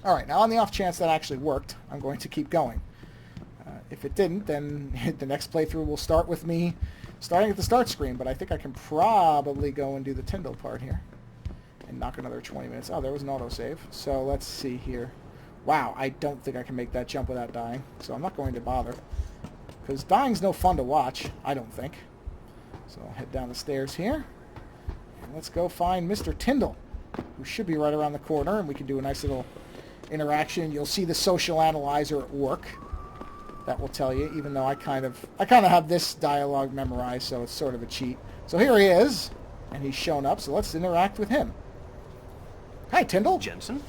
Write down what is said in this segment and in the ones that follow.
All right, now on the off chance that actually worked, I'm going to keep going. If it didn't, then the next playthrough will start with me starting at the start screen, but I think I can probably go and do the Tyndall part here and knock another 20 minutes. Oh, there was an autosave. So let's see here. Wow, I don't think I can make that jump without dying, so I'm not going to bother. Because dying's no fun to watch, I don't think. So I'll head down the stairs here. And let's go find Mr. Tyndall, who should be right around the corner, and we can do a nice little interaction. You'll see the social analyzer at work. That will tell you, even though I kind of have this dialogue memorized, so it's sort of a cheat. So here he is, and he's shown up, so let's interact with him. Hi, Tyndall. Jensen?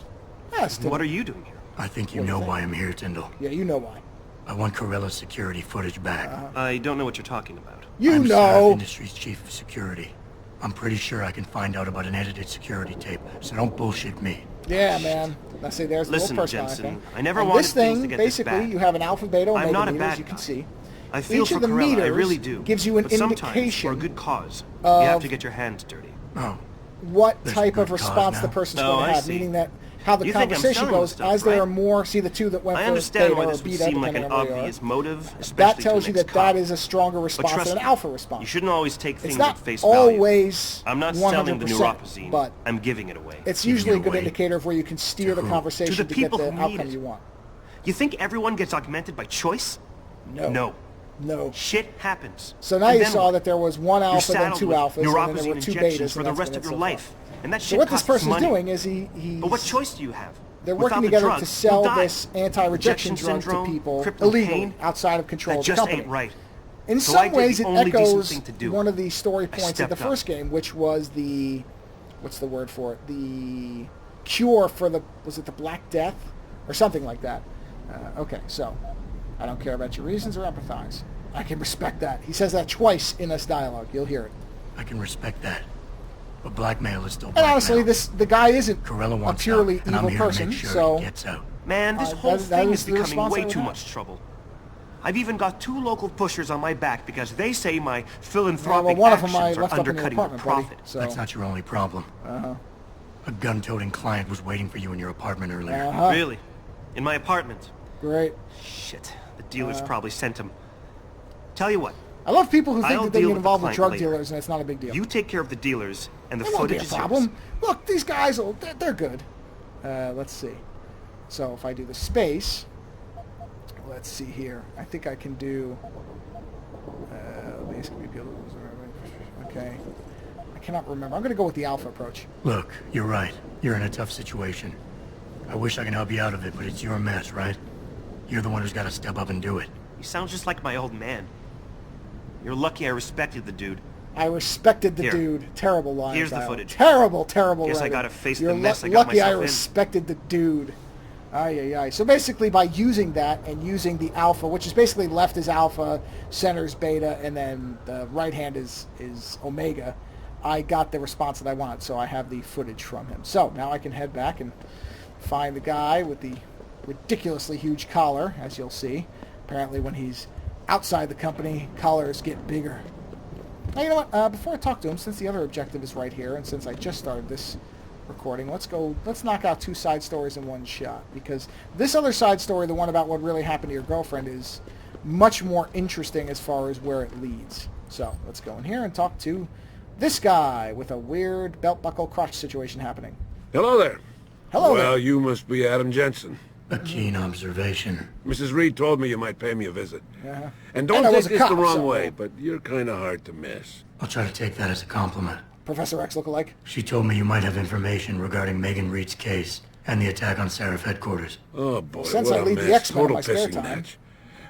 Yes, Tyndall. What are you doing here? I think you know why I'm here, Tyndall. Yeah, you know why. I want Corella's security footage back. I don't know what you're talking about. I'm Sarif Industries Chief of Security. I'm pretty sure I can find out about an edited security tape, so don't bullshit me. Yeah, man. Now see, there's the Listen, little personality Jensen, thing. I never and wanted this things thing, to get this basically, bad. you have an alpha, beta, I'm omega not a meter, bad as you can guy. see. I feel Each for of the Corella, meters I really do. gives you an but sometimes, indication for a good cause, you of have to get your hands dirty. Oh. what There's type a of good cause response the now? person's Oh, going to I have, see. meaning that how the You think I'm conversation selling goes, this stuff, as there right? are more, see the two that went I first, understand beta why or this would beta, seem like depending an on where you are. obvious motive, especially That to tells an you that ex-cop. that is a stronger But response trust than an me, alpha response. you shouldn't always take things It's not at face value. always I'm not 100%, selling the neuropozyne, but I'm giving it away. it's usually a good away. indicator of where you can steer the who? conversation To to the get people the who need outcome it. you want. You think everyone gets augmented by choice? No. No. No. Shit happens. So now And you then saw what? that there was one You're alpha, then saddled two with alphas, and then there neuropozyne were two injections betas, for and the that's rest been of it your so life. far. And that So shit what this costs person's money. doing is he's... But what choice do you have? They're Without working the together drug, to sell you'll die. this anti-rejection Rejection drug to syndrome, people crippling illegally, pain, outside of control that of the just company. ain't right. In So I some did ways, the it only decent echoes thing to do. one of the story I points of the stepped up. first game, which was the... What's the word for it? The cure for the... Was it the Black Death? Or something like that. Okay, so... I don't care about your reasons or empathize. I can respect that. He says that twice in this dialogue. You'll hear it. I can respect that. But blackmail is still And blackmail. honestly, the guy isn't Corella a wants purely out, and I'm evil here person, to make sure so... it gets out. Man, this whole that thing is is the becoming response I way would too have. much trouble. I've even got 2 local pushers on my back because they say my Yeah, philanthropic well, one of them I actions are left up in your undercutting the apartment, buddy. profit. So, That's not your only problem. A gun-toting client was waiting for you in your apartment earlier. Really? In my apartment? Great. Shit. The dealers probably sent him. Tell you what. I love people who think I'll that they deal get with the involved with client drug later. dealers and it's not a big deal. You take care of the dealers, and the It won't be footage a is problem. yours. Look, these guys, they're good. Let's see. So if I do the space, let's see here. I think I can do... Okay. I cannot remember. I'm going to go with the alpha approach. Look, you're right. You're in a tough situation. I wish I can help you out of it, but it's your mess, right? You're the one who's got to step up and do it. You sound just like my old man. You're lucky I respected the dude. I respected the Here. dude. Terrible line. Here's the Tyler. footage. Terrible, terrible Guess I writing. gotta face You're the mess I got lucky I myself in. respected the dude. Ay, ay, ay. So basically by using that and using the alpha, which is basically left is alpha, center is beta, and then the right hand is omega, I got the response that I wanted. So I have the footage from him. So now I can head back and find the guy with the ridiculously huge collar, as you'll see. Apparently when he's outside the company, collars get bigger. Now, you know what? Before I talk to him, since the other objective is right here, and since I just started this recording, let's knock out 2 side stories in one shot. Because this other side story, the one about what really happened to your girlfriend, is much more interesting as far as where it leads. So, let's go in here and talk to this guy with a weird belt buckle crotch situation happening. Hello there. Hello Well, there. you must be Adam Jensen. A keen observation. Mrs. Reed told me you might pay me a visit. Uh-huh. And don't And I take was a this cop, the wrong so- way, but you're kind of hard to miss. I'll try to take that as a compliment. Professor X lookalike. She told me you might have information regarding Megan Reed's case and the attack on Sarif headquarters. Oh, boy, Since what I a lead the mess. X-Men in Total my spare pissing time. match.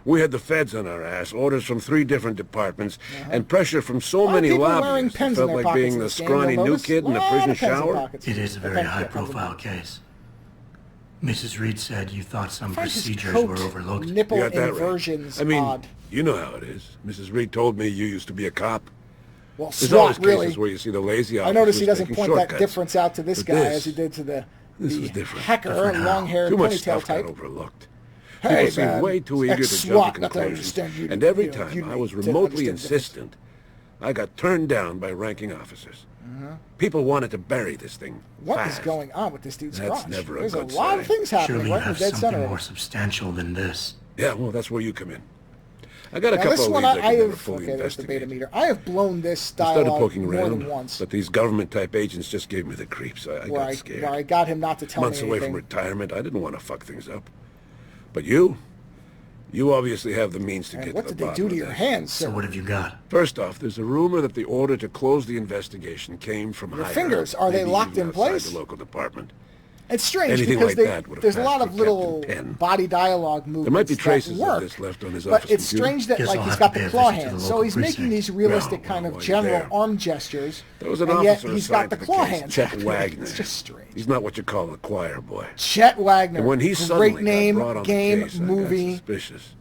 We had the feds on our ass, orders from 3 different departments, and pressure from so lot of many people wearing lobbyists. It pens in felt their like pockets being in the this game, scrawny you'll new notice. kid in a Lot prison of pens in shower. pockets. It is a very Okay, yeah, high-profile case. Mrs. Reed said you thought some Find his procedures coat were overlooked. Nipple You got that inversions right. I mean, odd. you know how it is. Mrs. Reed told me you used to be a cop. Well, There's always SWAT, cases really. where you see the lazy I notice he officers doesn't taking point that shortcuts. difference out to this But guy this- as he did to the This was different. hacker, Different how? long-haired Too much ponytail stuff got type. overlooked. Hey, People seemed man, way too eager to ex-SWAT, jump to not to conclusions, understand you- and every you know, time you I was need to remotely understand the difference. insistent, I got turned down by ranking officers. People wanted to bury this thing What is fast. going on with this dude's That's crotch? never a There's good a lot of sign. things happening Surely you right in the have dead something center. more substantial than this. Yeah, well, that's where you come in. I got a Now, couple this of one leads I I can never have. fully Okay, there's the beta investigate. meter. I have blown this I started dialogue poking more around, than once. but these government-type agents just gave me the creeps. I Where got scared. where I got him not to tell Months me away anything. from retirement, I didn't want to fuck things up. But you obviously have the means to And get what to did the they bottom do of to your this. hands, So sir? what have you got? First off, there's a rumor that the order to close the investigation came from Your higher fingers, up, are they maybe locked even in outside place? the local department. It's strange Anything because like that would have there's a passed lot of through little Captain Penn. body dialogue movements There might be that traces work, of this left on his but office it's computer. strange that Guess like I'll he's have got to the pay a claw visit to the hands, so local he's making precinct. these realistic Well, kind well, of while you're general there. arm gestures, There was an and yet officer he's got assigned the to the claw case, hands. Chet happening. Wagner. It's just strange. He's not what you call a choir boy. Chet Wagner, And when he suddenly great name, got brought on game, the case, I movie, got suspicious.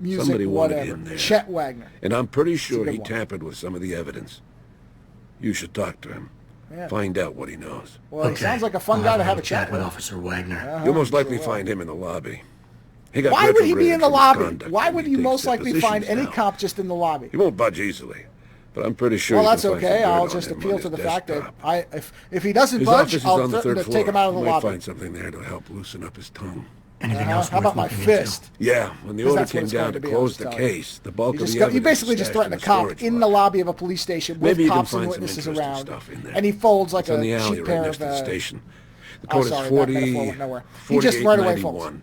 music, Somebody wanted whatever. him there. Chet Wagner. And I'm pretty sure good he one. tampered with some of the evidence. You should talk to him. Yeah. Find out what he knows. Well, he Okay, sounds like a fun I'll guy to have little a chat with with. Officer Wagner. You'll most likely sure will. find him in the lobby. He got Why would he be retrograded in the from his lobby? conduct Why and would he you takes most likely find depositions any now. cop just in the lobby? He won't budge easily, but I'm pretty sure Well, you that's can find okay. some dirt I'll on just him appeal on to the his fact that desktop. if he doesn't His budge, office is I'll on the threaten third to floor. take him out of the You might lobby. find something there to help loosen up his tongue. Anything else How worth about my looking fist? Yeah, when the 'Cause order that's what came it's going down to to be, I'll close just the tell you. case, the bulk You, of the you evidence basically was just stashed threaten a in the cop storage in the locker. lobby of a police station with Maybe you can cops and find some witnesses interesting around, stuff in there. and he folds like It's in a the alley cheap right pair next of. to the station. The Oh, code sorry, is that metaphor went nowhere. He just right away folds. 4891.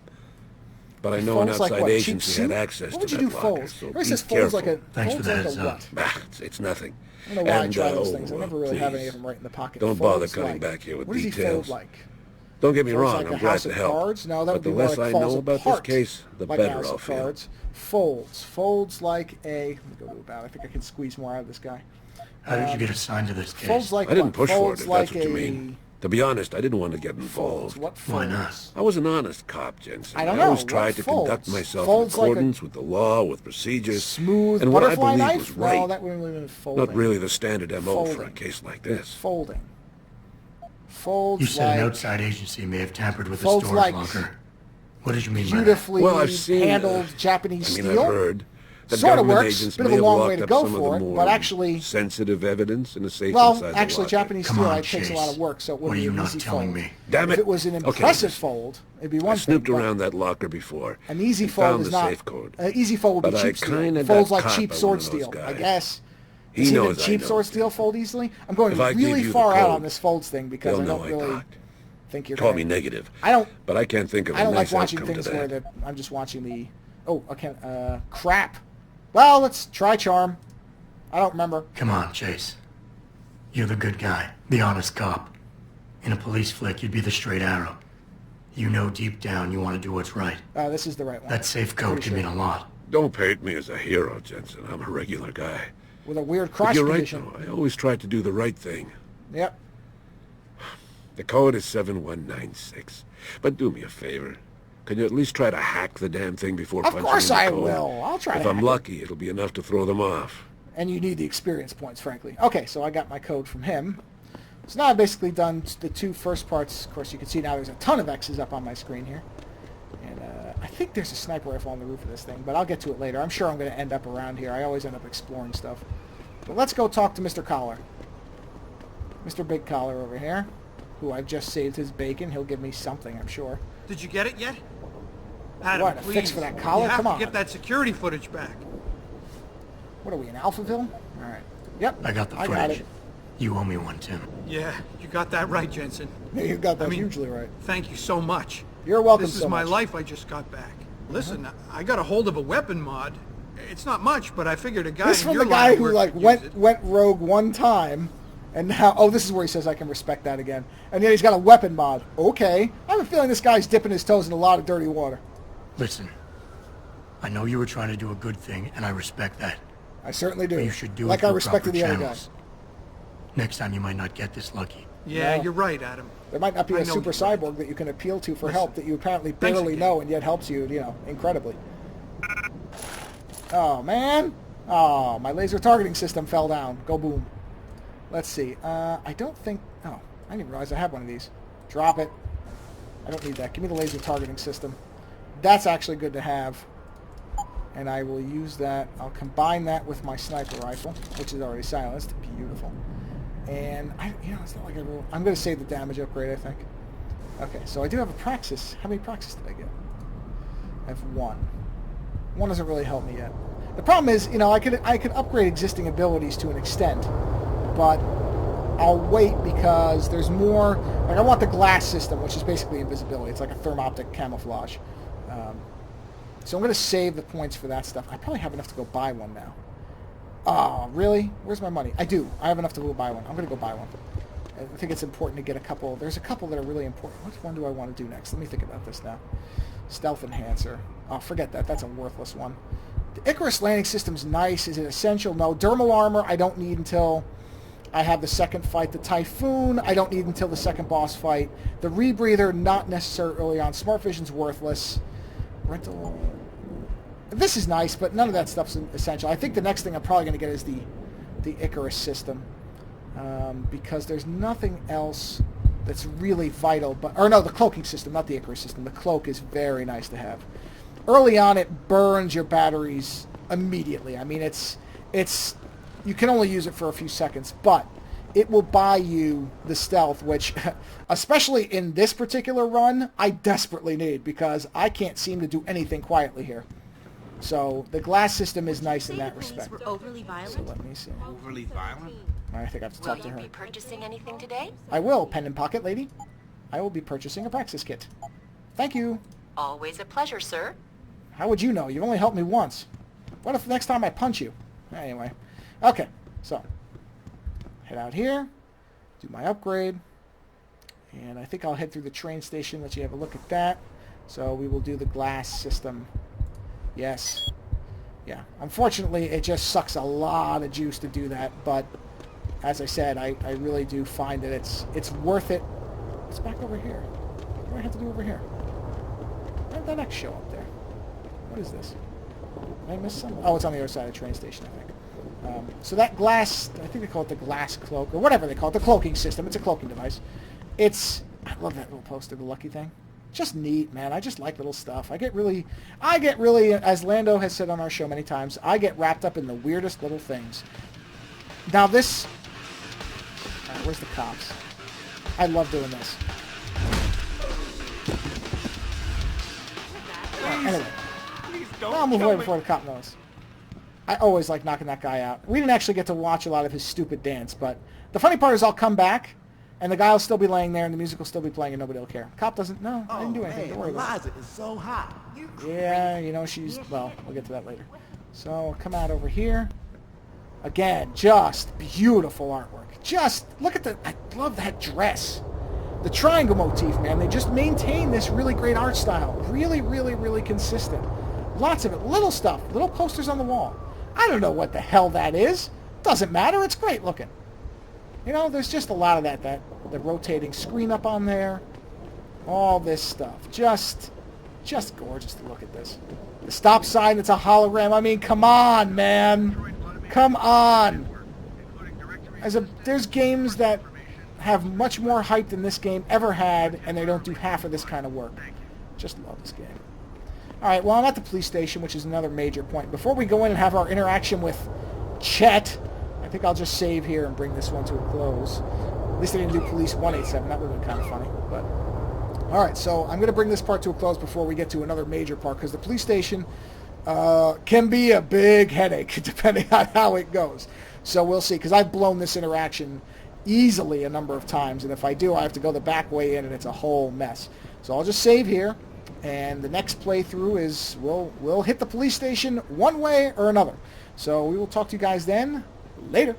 But I know an Folds like outside what? Cheap agency suit? had access What would to you that do? locker, Folds. so Everybody be says folds like a. careful. Thanks for folds the like heads a up. what? Bah, it's nothing. I don't know why I And, try those oh, things. I never really have any please. of them right in the pocket. Don't bother Folds coming like, back here with what does he details. fold like? Don't get me Folds wrong, like I'm a glad house to of help. cards? No, that but would be the more less like I falls know about apart, this case, the like a better house I'll of feel. cards. Folds like a. Let me go to about. I think I can squeeze more out of this guy. How did you get assigned to this case? Folds like I didn't what? push for Folds it, if like that's what you mean. To be honest, I didn't want to get Folds. involved. What Why folds? not? I was an honest cop, Jensen. I don't I always know. tried What to folds? conduct myself Folds in like a accordance with the law, with procedures. Smooth and what I butterfly believed knife? was right. No, that wouldn't really be folding. Not really the standard MO for a Folding. case like this. Folding. Folds You said an like outside agency may have tampered with the Folds storage like locker. What did you mean by that? beautifully Well, I've seen, handled Japanese I mean, steel. I've heard that Sorta government works. agents Bit of may a have long way locked to up go some for of the it, more but actually- sensitive evidence in a safe Well, inside the actually, locker. Japanese Come steel on, takes a Chase. lot of work, so it What wouldn't are be you an not easy telling fold. me? Damn If it. it was an Okay, impressive listen. fold, it'd be one I snooped thing. but around that locker before. An easy and fold found is the not. safe code. An easy fold would But be I cheap steel. kinda Folds got like caught cheap by sword one of those steel, I guys. guess. He Does knows I cheap know. sword steel fold easily? I'm going If I give really you the far out code, on this folds thing because they'll I know don't I really talked. think you're Call gonna- me negative. I don't. But I can't think of I a don't nice like watching outcome things to where that. I'm just watching the. Oh, okay. Crap. Well, let's try charm. I don't remember. Come on, Chase. You're the good guy, the honest cop. In a police flick, you'd be the straight arrow. You know deep down you want to do what's right. This is the right one. That safe code Pretty can sure. mean a lot. Don't paint me as a hero, Jensen. I'm a regular guy. With a weird But crotch you're right, condition. though. I always try to do the right thing. Yep. The code is 7196. But do me a favor. Can you at least try to hack the damn thing before Of punching course in the I code? will. I'll try If to I'm hack it. lucky, it'll be enough to throw them off. And you need the experience points, frankly. Okay, so I got my code from him. So now I've basically done the two first parts. Of course, you can see now there's a ton of X's up on my screen here. And I think there's a sniper rifle on the roof of this thing, but I'll get to it later. I'm sure I'm going to end up around here. I always end up exploring stuff. But let's go talk to Mr. Collar. Mr. Big Collar over here, who I've just saved his bacon. He'll give me something, I'm sure. Did you get it yet? Adam, What, a please. fix for that collar? You have Come to on. get that security footage back. What are we, in Alphaville? All right. Yep. I got the I footage. got it. You owe me one, Tim. Yeah, you got that right, Jensen. Yeah, you got that I mean, hugely right. Thank you so much. You're welcome This is so my much. life I just got back. Listen, I got a hold of a weapon mod. It's not much, but I figured a guy This in from your the line guy of who work like could use it. went rogue one time, and now this is where he says I can respect that again. And then he's got a weapon mod. Okay, I have a feeling this guy's dipping his toes in a lot of dirty water. Listen, I know you were trying to do a good thing, and I respect that. I certainly do. But you should do like it through I respected proper the other guy. channels. Next time you might not get this lucky. Yeah, No. you're right, Adam. There might not be I a know super you're right. cyborg that you can appeal to for Listen, help that you apparently thanks barely again. know and yet helps you, incredibly. Oh, man. Oh, my laser targeting system fell down. Go boom. Let's see. I don't think... Oh, I didn't realize I had one of these. Drop it. I don't need that. Give me the laser targeting system. That's actually good to have. And I will use that. I'll combine that with my sniper rifle, which is already silenced. Beautiful. And, it's not like I'm going to save the damage upgrade, I think. Okay, so I do have a Praxis. How many Praxis did I get? I have 1. 1 doesn't really help me yet. The problem is, I could upgrade existing abilities to an extent, but I'll wait because there's more. Like, I want the glass system, which is basically invisibility. It's like a thermoptic camouflage. So I'm going to save the points for that stuff. I probably have enough to go buy one now. Oh, really? Where's my money? I do. I have enough to go buy one. I'm going to go buy one. I think it's important to get a couple. There's a couple that are really important. Which one do I want to do next? Let me think about this now. Stealth Enhancer. Oh, forget that. That's a worthless one. The Icarus landing system's nice. Is it essential? No. Dermal armor I don't need until I have the second fight. The Typhoon I don't need until the second boss fight. The Rebreather, not necessary early on. Smart Vision's worthless. Rental... This is nice, but none of that stuff's essential. I think the next thing I'm probably going to get is the Icarus system. Because there's nothing else that's really vital. The cloaking system, not the Icarus system. The cloak is very nice to have. Early on, it burns your batteries immediately. I mean, it's you can only use it for a few seconds, but it will buy you the stealth, which, especially in this particular run, I desperately need because I can't seem to do anything quietly here. So the glass system is nice in that respect. Were overly violent? So let me see. Overly violent? I think I have to talk to her. Will you be purchasing anything today? I will, pen and pocket lady. I will be purchasing a Praxis kit. Thank you. Always a pleasure, sir. How would you know? You've only helped me once. What if next time I punch you? Anyway. Okay, so head out here, do my upgrade, and I think I'll head through the train station, let you have a look at that. So we will do the glass system. Yes. Yeah. Unfortunately, it just sucks a lot of juice to do that, but as I said, I really do find that it's worth it. It's back over here. What do I have to do over here? Why did that next show up there? What is this? Did I miss something? Oh, it's on the other side of the train station, I think. So that glass, I think they call it the glass cloak, or whatever they call it, the cloaking system. It's a cloaking device. I love that little poster, the lucky thing. Just neat, man. I just like little stuff. I get really, as Lando has said on our show many times, I get wrapped up in the weirdest little things. Now this, all right, where's the cops? I love doing this. Anyway, I'll move away before the cop knows. I always like knocking that guy out. We didn't actually get to watch a lot of his stupid dance, but the funny part is I'll come back, and the guy will still be laying there, and the music will still be playing, and nobody will care. Cop doesn't, no, I didn't do anything. Don't worry about it. Eliza is so hot. Yeah, she's, well, we'll get to that later. So, I'll come out over here. Again, just beautiful artwork. Just, look at I love that dress. The triangle motif, man, they just maintain this really great art style. Really, really, really consistent. Lots of it. Little stuff. Little posters on the wall. I don't know what the hell that is. Doesn't matter. It's great looking. There's just a lot of that. The rotating screen up on there. All this stuff. Just gorgeous to look at this. The stop sign, it's a hologram. I mean, come on, man. Come on. There's games that have much more hype than this game ever had, and they don't do half of this kind of work. Just love this game. Alright, well, I'm at the police station, which is another major point. Before we go in and have our interaction with Chet, I think I'll just save here and bring this one to a close. At least I didn't do Police 187. That would have been kind of funny. But alright, so I'm going to bring this part to a close before we get to another major part, because the police station can be a big headache, depending on how it goes. So we'll see, because I've blown this interaction easily a number of times, and if I do, I have to go the back way in, and it's a whole mess. So I'll just save here. And the next playthrough is we'll hit the police station one way or another. So we will talk to you guys then. Later.